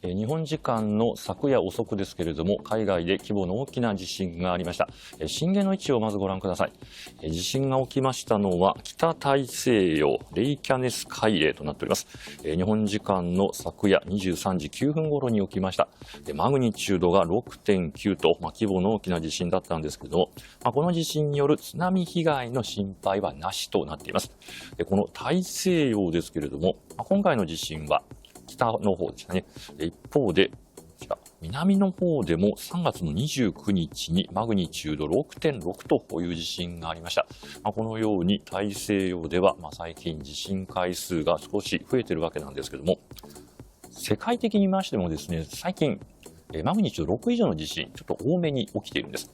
日本時間の昨夜遅くですけれども、海外で規模の大きな地震がありました。震源の位置をまずご覧ください。地震が起きましたのは北大西洋レイキャネス海嶺となっております。日本時間の昨夜23時9分頃に起きました。マグニチュードが 6.9 と、規模の大きな地震だったんですけれども、この地震による津波被害の心配はなしとなっています。この大西洋ですけれども、今回の地震は北の方でしたね。一方で、南の方でも3月の29日にマグニチュード 6.6 という地震がありました。このように大西洋では最近地震回数が少し増えているわけなんですけども、世界的に見ましてもですね、最近マグニチュード6以上の地震、ちょっと多めに起きているんです。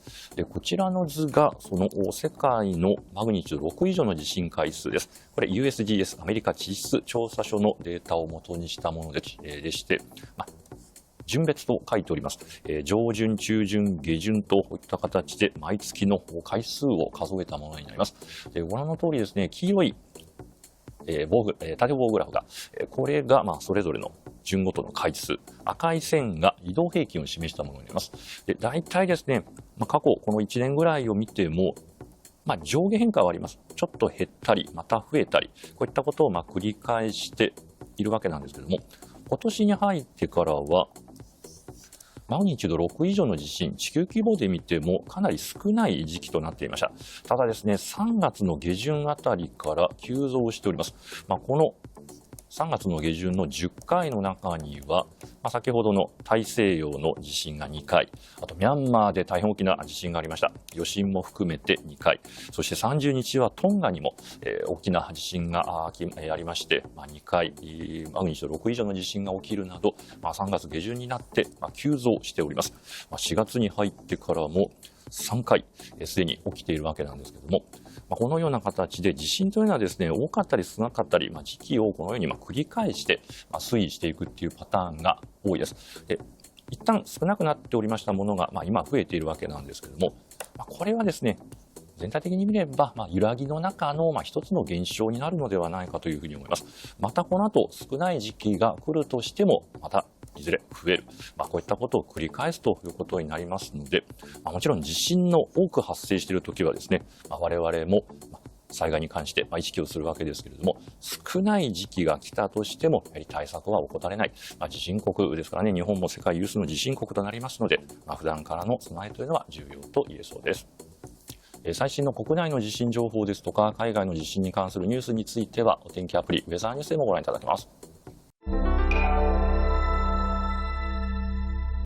こちらの図がその世界のマグニチュード6以上の地震回数です。これ USGS アメリカ地質調査所のデータを元にしたものでして、順別と書いております。上旬、中旬、下旬といった形で毎月の回数を数えたものになります。ご覧の通りですね、黄色い縦棒グラフが、これがそれぞれの順ごとの回数、赤い線が移動平均を示したものになります。大体ですね、過去この1年ぐらいを見ても、上下変化はあります。ちょっと減ったり、また増えたり、こういったことを繰り返しているわけなんですけれども、今年に入ってからは、マグニチュード6以上の地震、地球規模で見てもかなり少ない時期となっていました。ただですね、3月の下旬あたりから急増しております。この3月の下旬の10回の中には、先ほどの大西洋の地震が2回、あとミャンマーで大変大きな地震がありました。余震も含めて2回、そして30日はトンガにも大きな地震がありまして、2回、マグニチュード6以上の地震が起きるなど、3月下旬になって急増しております。4月に入ってからも3回すでに起きているわけなんですけども、このような形で地震というのはですね、多かったり少なかったり、時期をこのように繰り返して推移していくっていうパターンが多いです。一旦少なくなっておりましたものが、今増えているわけなんですけども、これはですね、全体的に見れば、揺らぎの中の一つの現象になるのではないかというふうに思います。またこの後少ない時期が来るとしても、またいずれ増える、こういったことを繰り返すということになりますので、もちろん地震の多く発生しているときはですね、我々も災害に関して意識をするわけですけれども、少ない時期が来たとしてもやはり対策は怠れない、地震国ですからね、日本も世界有数の地震国となりますので、普段からの備えというのは重要と言えそうです。最新の国内の地震情報ですとか海外の地震に関するニュースについてはお天気アプリウェザーニュースでもご覧いただけます。